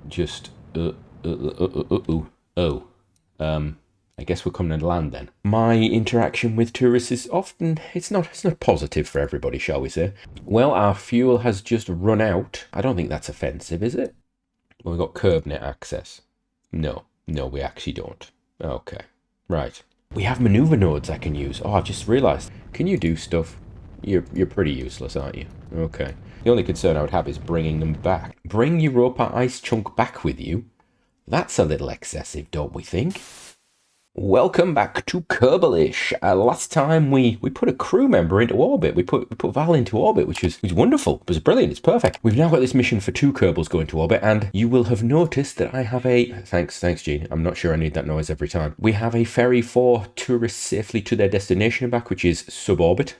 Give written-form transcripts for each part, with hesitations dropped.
just... I guess we're coming to land then. My interaction with tourists is often, it's not positive for everybody, shall we say. Well, our fuel has just run out. I don't think that's offensive, is it? Well, we've got KerbNet access. No, we actually don't. Okay, right. We have maneuver nodes I can use. Oh, I've just realized. Can you do stuff? You're pretty useless, aren't you? Okay. The only concern I would have is bringing them back. Bring Europa Ice Chunk back with you? That's a little excessive, don't we think? Welcome back to Kerbalish. Last time we put a crew member into orbit. We put Val into orbit, which was wonderful. It was brilliant. It's perfect. We've now got this mission for 2 Kerbals going to orbit, and you will have noticed that I have a... Thanks, Gene. I'm not sure I need that noise every time. We have a ferry for tourists safely to their destination and back, which is suborbit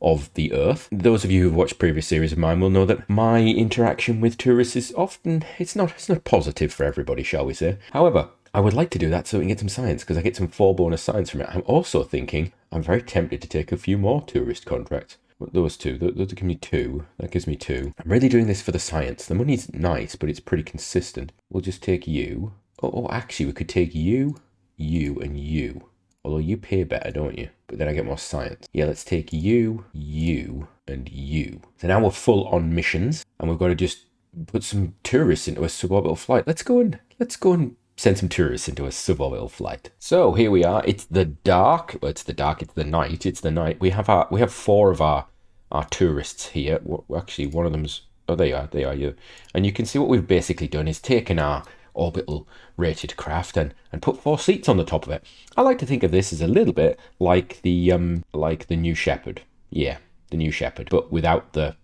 of the Earth. Those of you who've watched previous series of mine will know that my interaction with tourists is often... It's not positive for everybody, shall we say. However, I would like to do that so we can get some science, because I get some 4 bonus science from it. I'm also thinking I'm very tempted to take a few more tourist contracts. Those 2, those give me 2. That gives me 2. I'm really doing this for the science. The money's nice, but it's pretty consistent. We'll just take you. Oh, actually, we could take you, and you. Although you pay better, don't you? But then I get more science. Yeah, let's take you, and you. So now we're full on missions, and we've got to just put some tourists into a suborbital flight. Let's go and send some tourists into a suborbital flight. So here we are. It's the dark. Well, it's the night. It's the night. We have 4 of our tourists here. Actually, one of them's... Oh, they are. Yeah. And you can see what we've basically done is taken our orbital rated craft and put 4 seats on the top of it. I like to think of this as a little bit like the New Shepard. Yeah, the New Shepard, but without the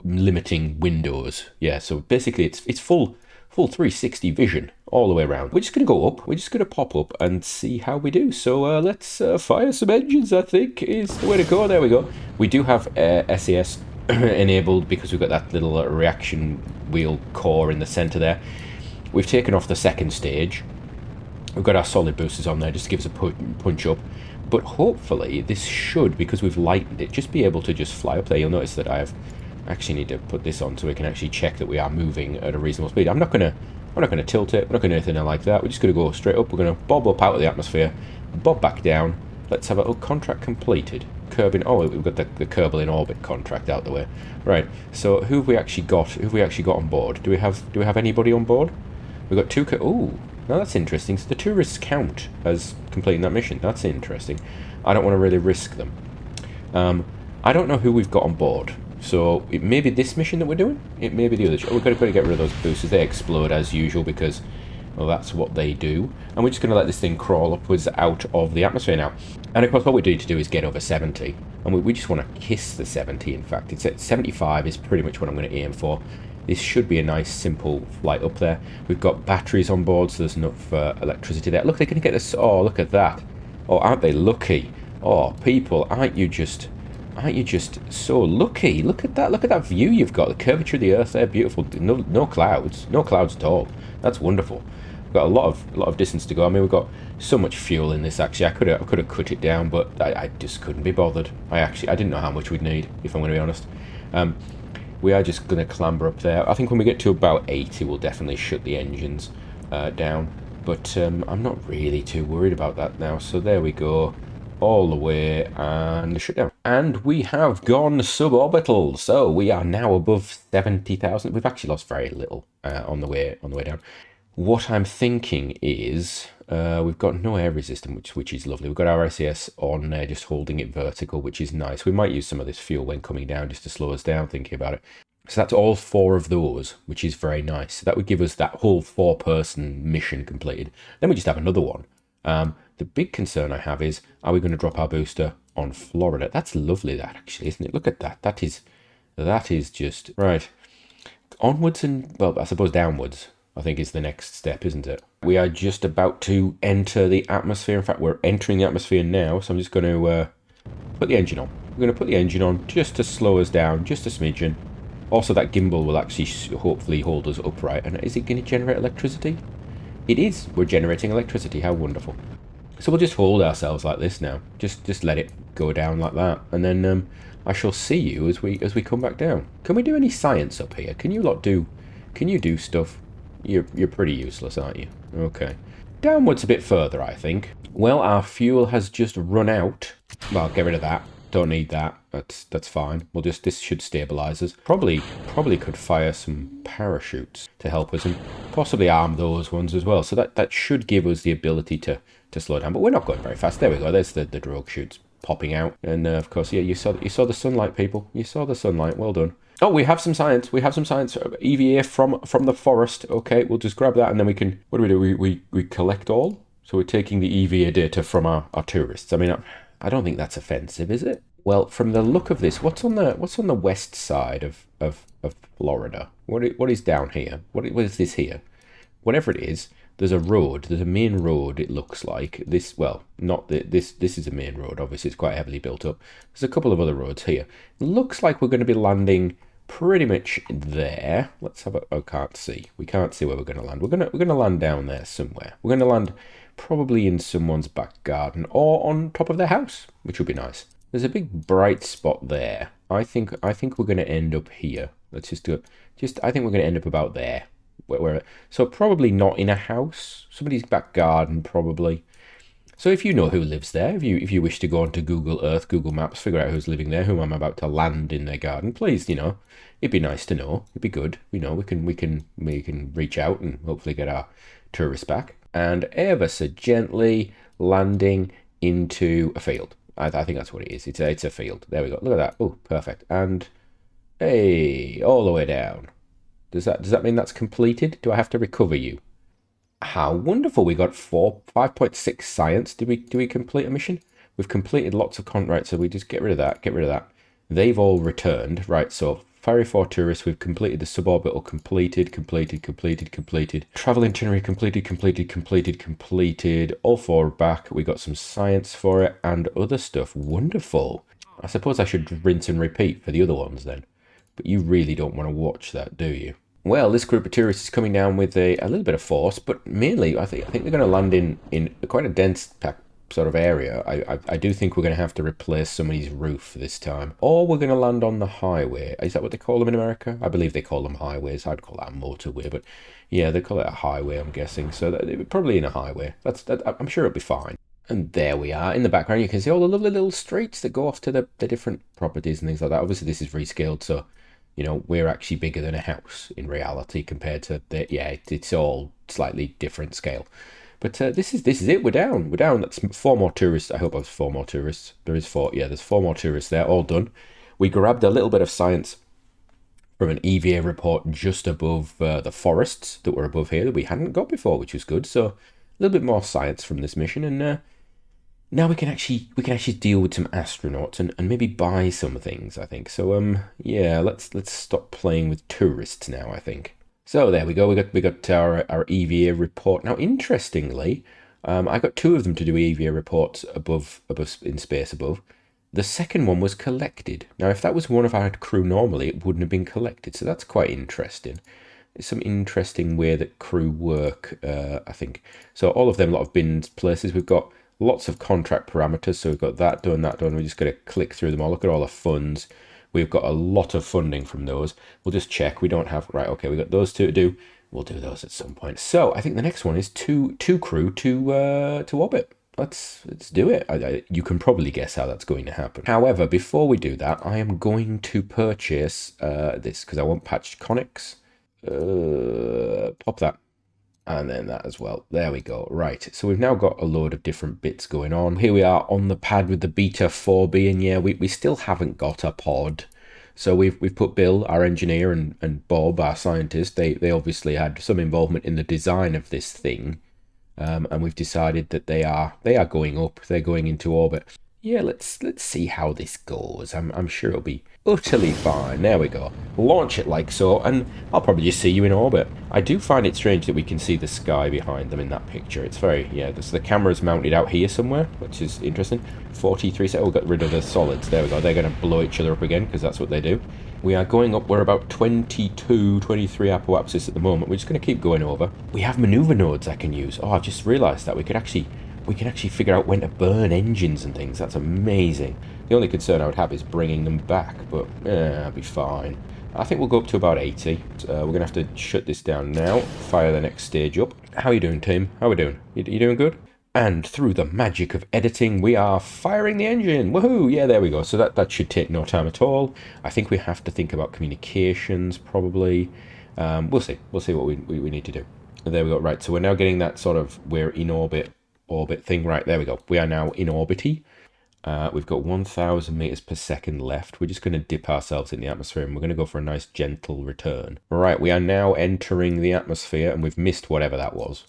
limiting windows. Yeah. So basically, it's full 360 vision all the way around. We're just going to go up. We're just going to pop up and see how we do. So let's fire some engines, I think, is the way to go. There we go. We do have SAS enabled because we've got that little reaction wheel core in the center there. We've taken off the 2nd stage. We've got our solid boosters on there just to give us a punch up. But hopefully this should, because we've lightened it, just be able to just fly up there. You'll notice that I actually need to put this on so we can actually check that we are moving at a reasonable speed. I'm not gonna tilt it. We're not gonna do anything like that. We're just gonna go straight up. We're gonna bob up out of the atmosphere, bob back down. Let's have a contract completed. Kerbin. Oh, we've got the Kerbal in orbit contract out the way. Right. So who have we actually got? Who have we actually got on board? Do we have anybody on board? We've got 2. Oh, now that's interesting. So the tourists count as completing that mission. That's interesting. I don't want to really risk them. I don't know who we've got on board. So it may be this mission that we're doing. It may be the other. We've got to get rid of those boosters. They explode as usual because, well, that's what they do. And we're just going to let this thing crawl upwards out of the atmosphere now. And of course, what we need to do is get over 70. And we just want to kiss the 70, in fact. It's at 75 is pretty much what I'm going to aim for. This should be a nice, simple flight up there. We've got batteries on board, so there's enough electricity there. Look, they're going to get this. Oh, look at that. Oh, aren't they lucky? Oh, people, aren't you just so lucky? Look at that. Look at that view you've got. The curvature of the Earth there, beautiful. No clouds. No clouds at all. That's wonderful. We've got a lot of distance to go. I mean, we've got so much fuel in this. Actually, I could have cut it down, but I just couldn't be bothered. I didn't know how much we'd need, if I'm going to be honest. We are just going to clamber up there. I think when we get to about 80, we'll definitely shut the engines down. But I'm not really too worried about that now. So there we go. All the way and shut down. And we have gone suborbital. So we are now above 70,000. We've actually lost very little on the way down. What I'm thinking is we've got no air resistance, which is lovely. We've got our SAS on there, just holding it vertical, which is nice. We might use some of this fuel when coming down just to slow us down, thinking about it. So that's all 4 of those, which is very nice. So that would give us that whole 4-person mission completed. Then we just have another one. The big concern I have is, are we going to drop our booster on Florida? That's lovely, that actually, isn't it? Look at that. That is just right. Onwards and, well, I suppose downwards, I think is the next step, isn't it? We are just about to enter the atmosphere. In fact, we're entering the atmosphere now. So I'm just going to put the engine on. We're going to put the engine on just to slow us down, just a smidgen. Also, that gimbal will actually hopefully hold us upright. And is it going to generate electricity? It is. We're generating electricity. How wonderful. So we'll just hold ourselves like this now. Just let it go down like that. And then I shall see you as we come back down. Can we do any science up here? Can you do stuff? You're pretty useless, aren't you? Okay. Downwards a bit further, I think. Well, our fuel has just run out. Well, get rid of that. Don't need that. That's fine. We'll just, this should stabilize us. Probably could fire some parachutes to help us, and possibly arm those ones as well. So that should give us the ability to slow down. But we're not going very fast. There we go. There's the drogue chutes popping out. And of course, yeah, you saw the sunlight, people. You saw the sunlight. Well done. Oh, we have some science. We have some science. EVA from the forest. Okay, we'll just grab that, and then we can. What do? We collect all. So we're taking the EVA data from our tourists. I mean, I don't think that's offensive, is it? Well, from the look of this, what's on the west side of Florida? What is down here? What is this here? Whatever it is, there's a road. There's a main road. It looks like this. Well, not this. This is a main road. Obviously, it's quite heavily built up. There's a couple of other roads here. It looks like we're going to be landing pretty much there. Let's have a. Oh, can't see. We can't see where we're going to land. We're gonna land down there somewhere. We're going to land probably in someone's back garden or on top of their house, which would be nice. There's a big bright spot there. I think we're going to end up here. Let's just do it. I think we're going to end up about there. So probably not in a house. Somebody's back garden probably. So if you know who lives there, if you wish to go onto Google Earth, Google Maps, figure out who's living there, whom I'm about to land in their garden, please, it'd be nice to know. It'd be good. We can reach out and hopefully get our tourists back. And ever so gently landing into a field. I think that's what it is. It's a field. There we go. Look at that. Oh, perfect. And hey, all the way down. Does that mean that's completed? Do I have to recover you? How wonderful. We got 5.6 science. Did we complete a mission? We've completed lots of contracts, so we just get rid of that. They've all returned. Right, so Ferry 4 tourists, we've completed the suborbital, completed. Travel itinerary, completed. All 4 back. We got some science for it and other stuff. Wonderful. I suppose I should rinse and repeat for the other ones then. But you really don't want to watch that, do you? Well, this group of tourists is coming down with a little bit of force, but mainly I think they're going to land in quite a dense packed sort of area. I do think we're going to have to replace somebody's roof this time. Or we're going to land on the highway. Is that what they call them in America? I believe they call them highways. I'd call that a motorway, but yeah, they call it a highway, I'm guessing. So probably in a highway. I'm sure it'll be fine. And there we are. In the background, you can see all the lovely little streets that go off to the different properties and things like that. Obviously, this is rescaled, so we're actually bigger than a house in reality compared to it's all slightly different scale. But this is it. We're down. That's 4 more tourists. I hope I was 4 more tourists. There is 4. Yeah, there's 4 more tourists there. All done. We grabbed a little bit of science from an EVA report just above the forests that were above here that we hadn't got before, which was good. So a little bit more science from this mission, and now we can actually deal with some astronauts and maybe buy some things, I think. So yeah, let's stop playing with tourists now, I think. So there we go. We got our EVA report. Now, interestingly, I got 2 of them to do EVA reports above in space above. The second one was collected. Now, if that was one of our crew normally, it wouldn't have been collected. So that's quite interesting. It's some interesting way that crew work, I think. So all of them, a lot of bins, places. We've got lots of contract parameters. So we've got that done. We're just going to click through them all. Look at all the funds. We've got a lot of funding from those. We'll just check. We don't have... Right, okay, we've got those 2 to do. We'll do those at some point. So I think the next one is two crew to orbit. Let's do it. You can probably guess how that's going to happen. However, before we do that, I am going to purchase this because I want patched conics. Pop that. And then that as well. There we go. Right. So we've now got a load of different bits going on. Here we are on the pad with the Beta 4B. And yeah, we still haven't got a pod. So we've put Bill, our engineer, and Bob, our scientist. They obviously had some involvement in the design of this thing. And we've decided that they are going up. They're going into orbit. Yeah, let's see how this goes. I'm sure it'll be utterly fine. There we go. Launch it like so, and I'll probably just see you in orbit. I do find it strange that we can see the sky behind them in that picture. It's very, yeah, the camera's mounted out here somewhere, which is interesting. 43 seconds. Oh, we got rid of the solids. There we go. They're going to blow each other up again, because that's what they do. We are going up. We're about 22, 23 apoapsis at the moment. We're just going to keep going over. We have maneuver nodes I can use. Oh, I've just realised that we can actually figure out when to burn engines and things. That's amazing. The only concern I would have is bringing them back, but I'll be fine. I think we'll go up to about 80. We're going to have to shut this down now, fire the next stage up. How are you doing, team? How are we doing? You doing good? And through the magic of editing, we are firing the engine. Woohoo! Yeah, there we go. So that should take no time at all. I think we have to think about communications, probably. We'll see. We'll see what we need to do. There we go. Right, so we're now getting that sort of, we're in orbit thing. Right, there we go. We are now in orbity. We've got 1,000 meters per second left. We're just going to dip ourselves in the atmosphere and we're going to go for a nice gentle return. Right, we are now entering the atmosphere and we've missed whatever that was.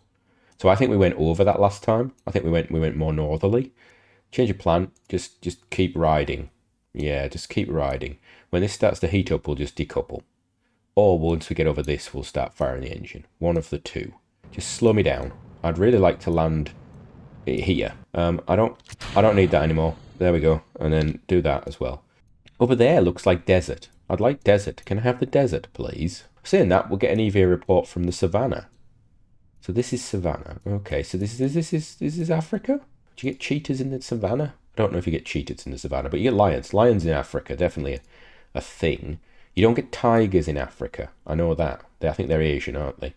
So I think we went over that last time. I think we went more northerly. Change of plan. Just keep riding. Yeah, just keep riding. When this starts to heat up, we'll just decouple. Or once we get over this, we'll start firing the engine. One of the two. Just slow me down. I'd really like to land here. I don't need that anymore. There we go. And then do that as well. Over there looks like desert. I'd like desert. Can I have the desert, please? Saying that, we'll get an EVA report from the savannah. So this is savannah. Okay, so this is Africa? Do you get cheetahs in the savannah? I don't know if you get cheetahs in the savannah, but you get lions. Lions in Africa, definitely a thing. You don't get tigers in Africa. I know that. I think they're Asian, aren't they?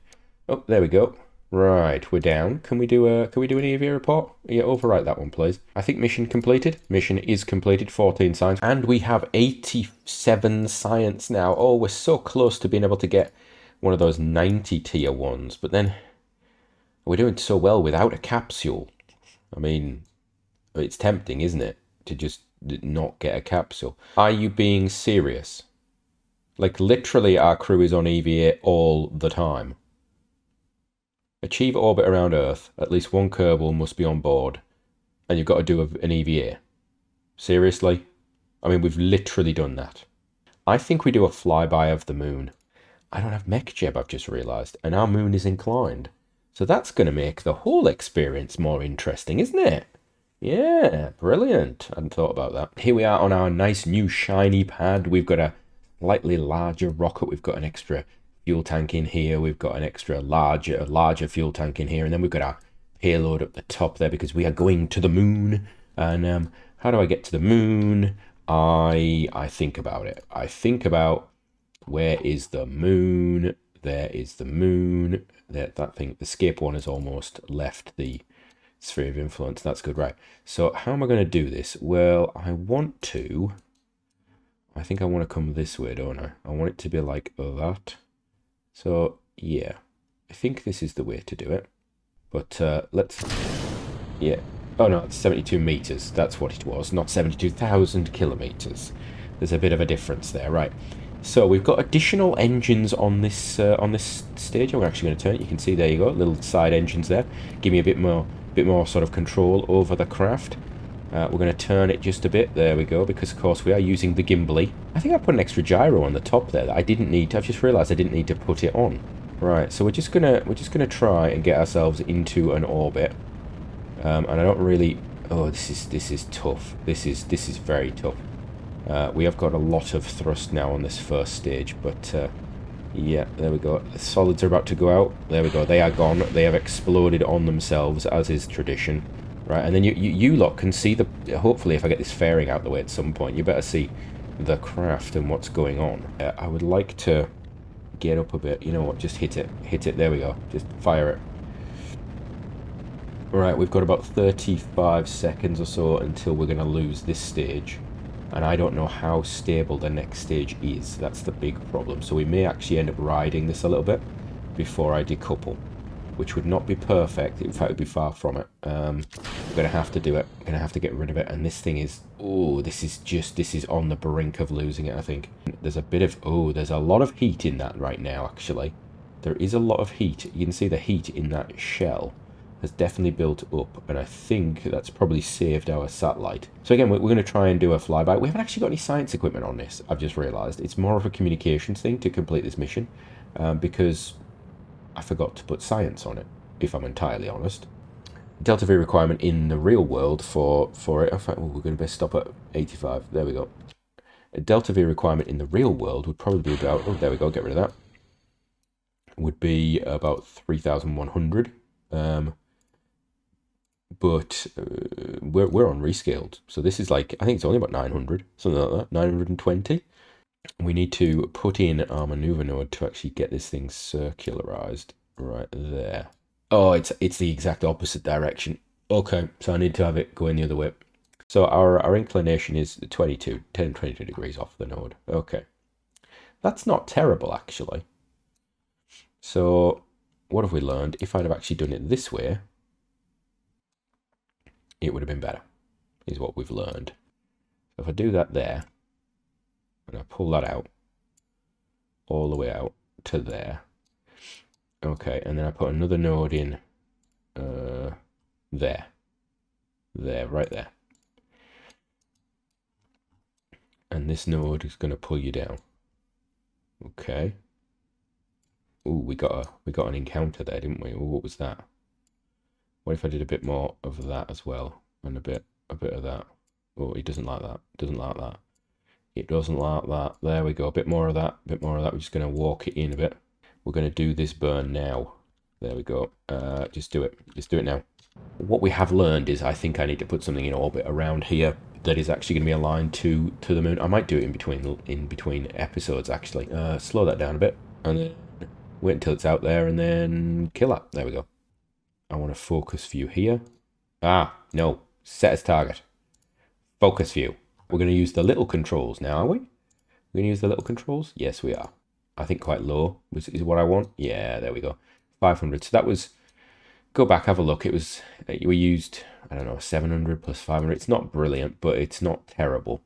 Oh, there we go. Right, we're down. Can we do an EVA report? Yeah, overwrite that one, please. I think mission completed. Mission is completed. 14 science. And we have 87 science now. Oh, we're so close to being able to get one of those 90 tier ones. But then we're doing so well without a capsule. I mean, it's tempting, isn't it? To just not get a capsule. Are you being serious? Like, literally, our crew is on EVA all the time. Achieve orbit around Earth. At least one Kerbal must be on board. And you've got to do an EVA. Seriously? I mean, we've literally done that. I think we do a flyby of the moon. I don't have MechJeb, I've just realised. And our moon is inclined. So that's going to make the whole experience more interesting, isn't it? Yeah, brilliant. I hadn't thought about that. Here we are on our nice new shiny pad. We've got a slightly larger rocket. We've got an extra fuel tank in here. We've got an extra larger fuel tank in here. And then we've got our payload up the top there because we are going to the moon. And how do I get to the moon? I think about it. I think about where is the moon? There is the moon. That thing, the skip one has almost left the sphere of influence. That's good, right? So how am I going to do this? Well, I think I want to come this way, don't I? I want it to be like that. So yeah, I think this is the way to do it. But yeah. Oh no, it's 72 meters. That's what it was, not 72,000 kilometers. There's a bit of a difference there, right? So we've got additional engines on this stage. I'm actually going to turn it. You can see there you go, little side engines there. Give me a bit more sort of control over the craft. We're going to turn it just a bit. There we go, because of course we are using the gimbally. I think I put an extra gyro on the top there that I didn't need to. I've just realised I didn't need to put it on. Right, so we're just gonna try and get ourselves into an orbit. And I don't really. Oh, this is tough. This is very tough. We have got a lot of thrust now on this first stage, but yeah, there we go. The solids are about to go out. There we go. They are gone. They have exploded on themselves, as is tradition. Right, and then you lot can see the. Hopefully, if I get this fairing out the way at some point, you better see the craft and what's going on. I would like to get up a bit. You know what? Just hit it. Hit it. There we go. Just fire it. Right, we've got about 35 seconds or so until we're going to lose this stage. And I don't know how stable the next stage is. That's the big problem. So we may actually end up riding this a little bit before I decouple, which would not be perfect. In fact, it would be far from it. We're going to have to do it. We're going to have to get rid of it. And this thing is, oh, this is on the brink of losing it, I think. There's a bit of, oh, there's a lot of heat in that right now, actually. There is a lot of heat. You can see the heat in that shell has definitely built up, and I think that's probably saved our satellite. So again, we're going to try and do a flyby. We haven't actually got any science equipment on this, I've just realised. It's more of a communications thing to complete this mission, because I forgot to put science on it, if I'm entirely honest. Delta V requirement in the real world for it. In fact, we're going to best stop at 85. There we go. A Delta V requirement in the real world would probably be about, oh, there we go, get rid of that. Would be about 3,100. But we're on rescaled, so this is like, I think it's only about 900, something like that, 920. we need to put in our maneuver node to actually get this thing circularized right there. Oh, it's the exact opposite direction. Okay, so I need to have it going the other way. So our inclination is 22 degrees off the node. Okay. That's not terrible, actually. So what have we learned? If I'd have actually done it this way, it would have been better, is what we've learned. So if I do that there, and I pull that out, all the way out to there. Okay, and then I put another node in there. There, right there. And this node is going to pull you down. Okay. Ooh, we got an encounter there, didn't we? Ooh, what was that? What if I did a bit more of that as well, and a bit of that? Oh, he doesn't like that. Doesn't like that. It doesn't like that. There we go. A bit more of that. A bit more of that. We're just going to walk it in a bit. We're going to do this burn now. There we go. Just do it. Just do it now. What we have learned is I think I need to put something in orbit around here that is actually going to be aligned to the moon. I might do it in between episodes, actually. Slow that down a bit, and then wait until it's out there, and then kill that. There we go. I want a focus view here. Ah, no. Set as target. Focus view. We're going to use the little controls now, are we? We're going to use the little controls? Yes, we are. I think quite low is what I want. Yeah, there we go. 500. So that was... Go back, have a look. It was... We used, I don't know, 700 plus 500. It's not brilliant, but it's not terrible.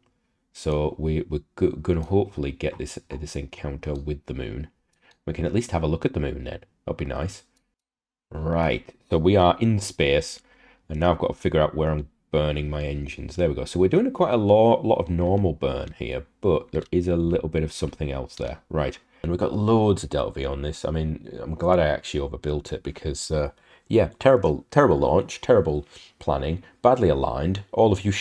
So we're going to hopefully get this encounter with the moon. We can at least have a look at the moon then. That'd be nice. Right. So we are in space. And now I've got to figure out where I'm burning my engines. There we go. So we're doing quite a lot of normal burn here, but there is a little bit of something else there. Right. And we've got loads of delta V on this. I mean, I'm glad I actually overbuilt it because, yeah, terrible launch, terrible planning, badly aligned. All of you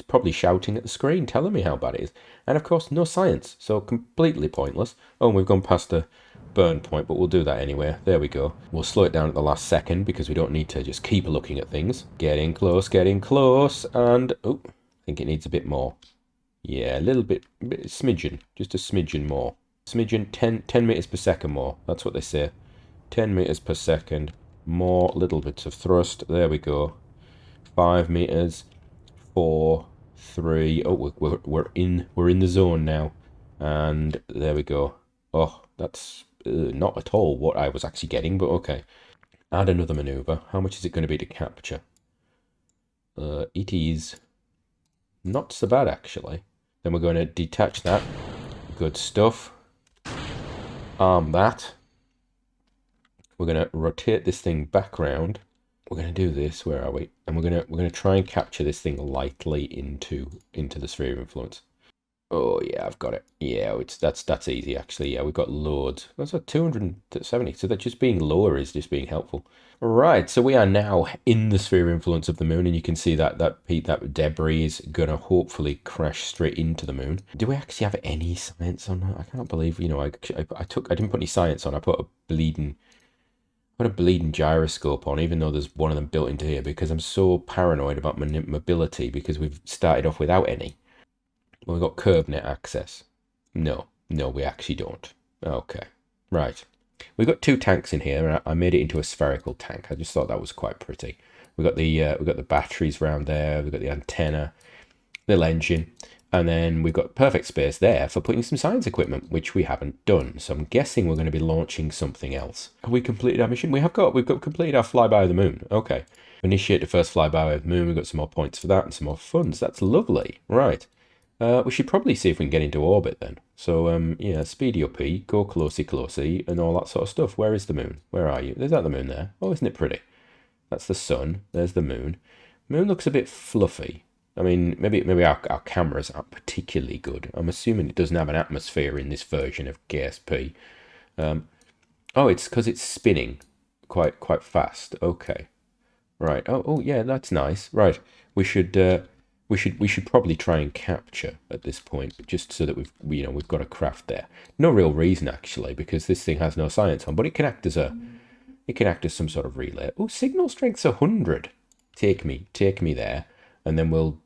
probably shouting at the screen, telling me how bad it is. And of course, no science, so completely pointless. Oh, and we've gone past the burn point, but we'll do that anyway. There we go. We'll slow it down at the last second because we don't need to just keep looking at things. Getting close, and oh, I think it needs a bit more. Yeah, a little bit smidgen, just a smidgen more. Smidgen, 10 meters per second more. That's what they say. 10 meters per second, more little bits of thrust. There we go. 5 meters, 4, 3. Oh, we're in the zone now, and there we go. Oh, that's not at all what I was actually getting, but okay. Add another maneuver. How much is it going to be to capture? It is not so bad, actually. Then we're going to detach that. Good stuff. Arm that. We're going to rotate this thing back round. We're going to do this. Where are we? And we're going to try and capture this thing lightly into the sphere of influence. Oh yeah, I've got it. Yeah, that's easy actually. Yeah, we've got loads. That's a 270. So that just being lower is just being helpful. Right, so we are now in the sphere of influence of the moon, and you can see that debris is gonna hopefully crash straight into the moon. Do we actually have any science on that? I can't believe, you know, I didn't put any science on. I put a bleeding gyroscope on, even though there's one of them built into here, because I'm so paranoid about mobility because we've started off without any. Well, we've got CurbNet access. No, we actually don't. Okay, right. We've got 2 tanks in here, and I made it into a spherical tank. I just thought that was quite pretty. We've got the batteries around there. We've got the antenna, little engine, and then we've got perfect space there for putting some science equipment, which we haven't done. So I'm guessing we're going to be launching something else. Have we completed our mission? We've completed our flyby of the moon. Okay. Initiate the first flyby of the moon. We've got some more points for that and some more funds. That's lovely. Right. We should probably see if we can get into orbit then. So, yeah, speedy up, go closey, and all that sort of stuff. Where is the moon? Where are you? Is that the moon there? Oh, isn't it pretty? That's the sun. There's the moon. Moon looks a bit fluffy. I mean, maybe our cameras aren't particularly good. I'm assuming it doesn't have an atmosphere in this version of KSP. Oh, it's because it's spinning quite fast. Okay. Right. Oh, yeah, that's nice. Right. We should probably try and capture at this point, just so that we've got a craft there. No real reason actually, because this thing has no science on, but it can act as some sort of relay. Oh, signal strength's 100. Take me there, and then we'll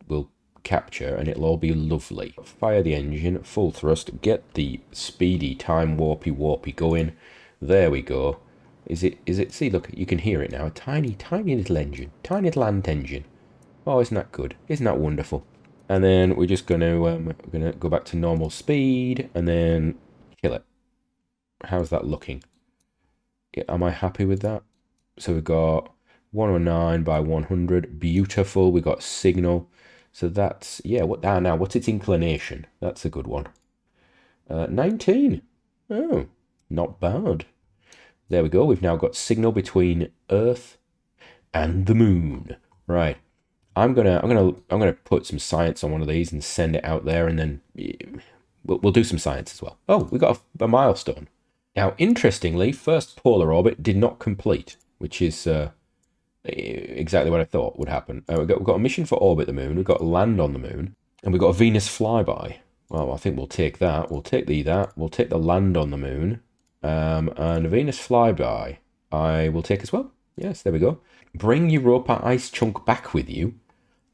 capture and it'll all be lovely. Fire the engine, full thrust, get the speedy time warpy going. There we go. Is it, see, look, you can hear it now. A tiny little engine, tiny little ant engine. Oh, isn't that good? Isn't that wonderful? And then we're just gonna go back to normal speed and then kill it. How's that looking? Am I happy with that? So we've got 109 by 100, beautiful. We got signal. So that's, yeah, what now? What's its inclination? That's a good one. 19. Oh, not bad. There we go. We've now got signal between Earth and the moon. Right. I'm gonna put some science on one of these and send it out there, and then we'll do some science as well. Oh, we got a milestone. Now, interestingly, first polar orbit did not complete, which is exactly what I thought would happen. We've got a mission for orbit the moon, we've got land on the moon, and we've got a Venus flyby. Well, I think we'll take that. We'll take we'll take the land on the moon, and a Venus flyby I will take as well. Yes, there we go. Bring Europa ice chunk back with you.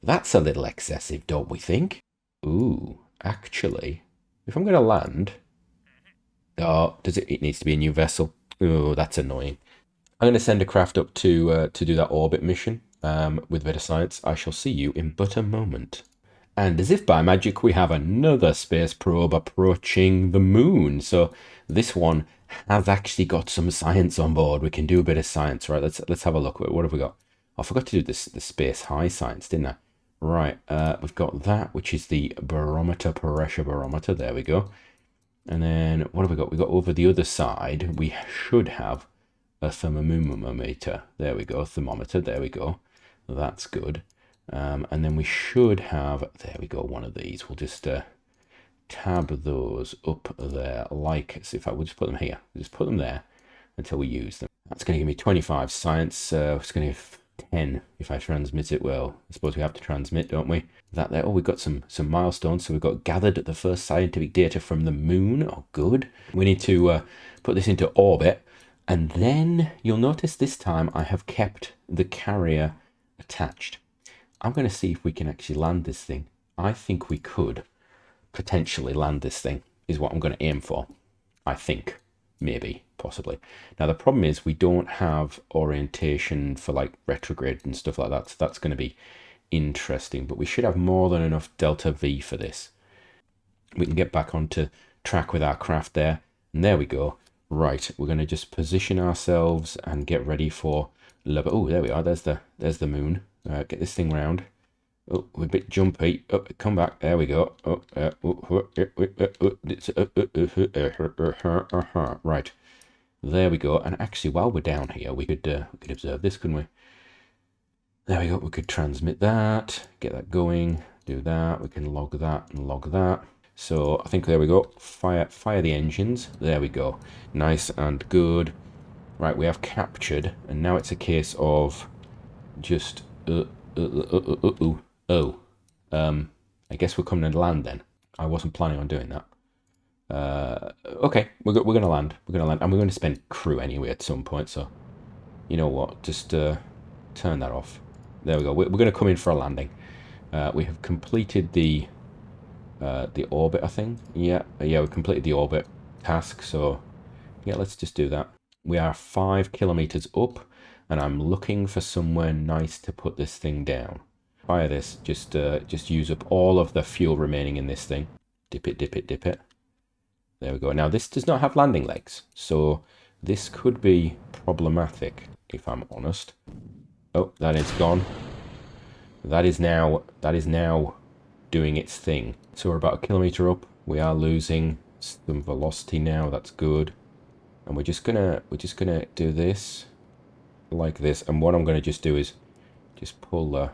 That's a little excessive, don't we think? Ooh, actually, if I'm going to land... Oh, it needs to be a new vessel. Oh, that's annoying. I'm going to send a craft up to do that orbit mission with a bit of science. I shall see you in but a moment. And as if by magic, we have another space probe approaching the moon. So this one has actually got some science on board. We can do a bit of science, right? Let's have a look. What have we got? I forgot to do the space high science, didn't I? Right, we've got that, which is the barometer, pressure barometer. There we go. And then what have we got? We've got over the other side, we should have a thermometer. There we go, thermometer. There we go. That's good. And then we should have, there we go, one of these. We'll just tab those up there, like, so if I would just put them here, just put them there until we use them. That's going to give me 25 science. It's going to give 10 if I transmit it. Well, I suppose we have to transmit, don't we? That there. Oh, we've got some milestones. So we've got gathered the first scientific data from the moon. Oh, good. We need to put this into orbit. And then you'll notice this time I have kept the carrier attached. I'm going to see if we can actually land this thing. I think we could potentially land this thing, is what I'm going to aim for. I think. Maybe. Possibly. Now, the problem is we don't have orientation for like retrograde and stuff like that. So that's going to be interesting. But we should have more than enough delta V for this. We can get back onto track with our craft there. And there we go. Right. We're going to just position ourselves and get ready for... Oh, there we are. There's the moon. Get this thing round. Oh, we're a bit jumpy. Oh, come back. There we go. Oh, right. There we go. And actually, while we're down here, we could observe this, couldn't we? There we go. We could transmit that, get that going, do that. We can log that and log that. So I think there we go. Fire the engines. There we go. Nice and good. Right, we have captured, and now it's a case of just I guess we're coming to land then. I wasn't planning on doing that. Okay, we're going to land. We're going to land, and we're going to spend crew anyway at some point. So, you know what? Just turn that off. There we go. We're going to come in for a landing. We have completed the orbit, I think. Yeah, we completed the orbit task. So, yeah, let's just do that. We are 5 kilometers up, and I'm looking for somewhere nice to put this thing down. Fire this. Just use up all of the fuel remaining in this thing. Dip it, dip it, dip it. There we go. Now, this does not have landing legs, so this could be problematic, if I'm honest. Oh, that is gone. That is now doing its thing. So we're about 1 kilometer up. We are losing some velocity now. That's good. And we're just gonna do this like this. And what I'm gonna just do is just pull the.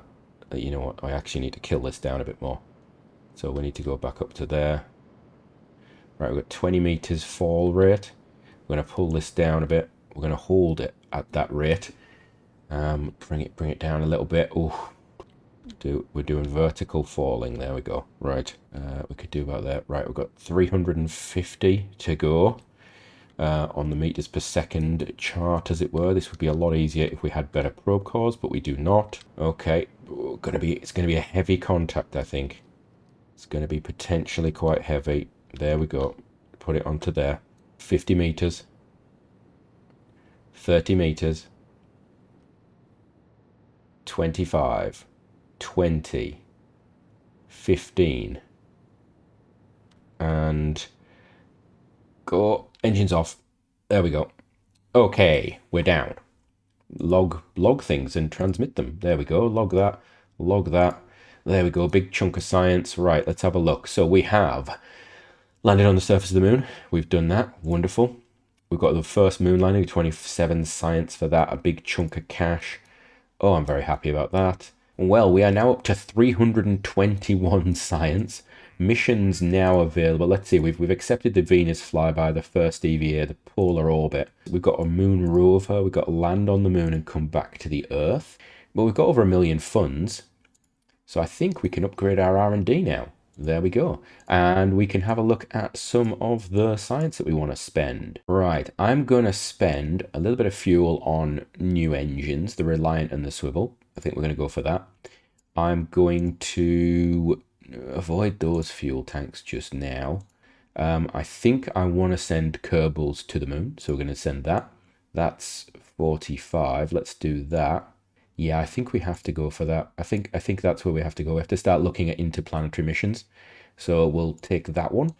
You know what? I actually need to kill this down a bit more. So we need to go back up to there. Right, we've got 20 meters fall rate. We're going to pull this down a bit. We're going to hold it at that rate. Bring it down a little bit. Oh, we're doing vertical falling. There we go. Right, we could do about that. Right, we've got 350 to go on the meters per second chart, as it were. This would be a lot easier if we had better probe cores, but we do not. Okay, it's gonna be a heavy contact, I think. It's gonna be potentially quite heavy. There we go. Put it onto there. 50 meters. 30 meters. 25. 20. 15. And go. Engines off. There we go. Okay, we're down. Log things and transmit them. There we go. Log that. Log that. There we go. Big chunk of science. Right, let's have a look. So we have landed on the surface of the moon. We've done that. Wonderful. We've got the first moon landing. 27 science for that. A big chunk of cash. Oh, I'm very happy about that. Well, we are now up to 321 science. Missions now available. Let's see, we've accepted the Venus flyby, the first EVA, the polar orbit. We've got a moon rover. We've got to land on the moon and come back to the Earth. But we've got over 1 million funds. So I think we can upgrade our R&D now. There we go. And we can have a look at some of the science that we want to spend. Right, I'm going to spend a little bit of fuel on new engines, the Reliant and the Swivel. I think we're going to go for that. I'm going to avoid those fuel tanks just now. I think I want to send Kerbals to the moon, so we're going to send that. That's 45. Let's do that. Yeah, I think we have to go for that. I think that's where we have to go. We have to start looking at interplanetary missions. So we'll take that one.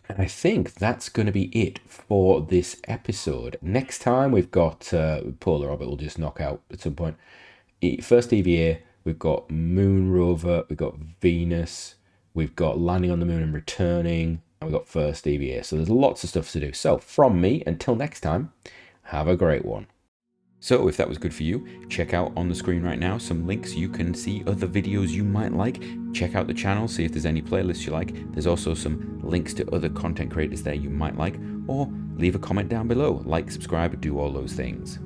And I think that's going to be it for this episode. Next time we've got Polar Orbit we'll just knock out at some point. First EVA, we've got Moon Rover, we've got Venus, we've got landing on the moon and returning, and we've got first EVA. So there's lots of stuff to do. So from me, until next time, have a great one. So if that was good for you, check out on the screen right now some links. You can see other videos you might like. Check out the channel, see if there's any playlists you like. There's also some links to other content creators there you might like. Or leave a comment down below. Like, subscribe, do all those things.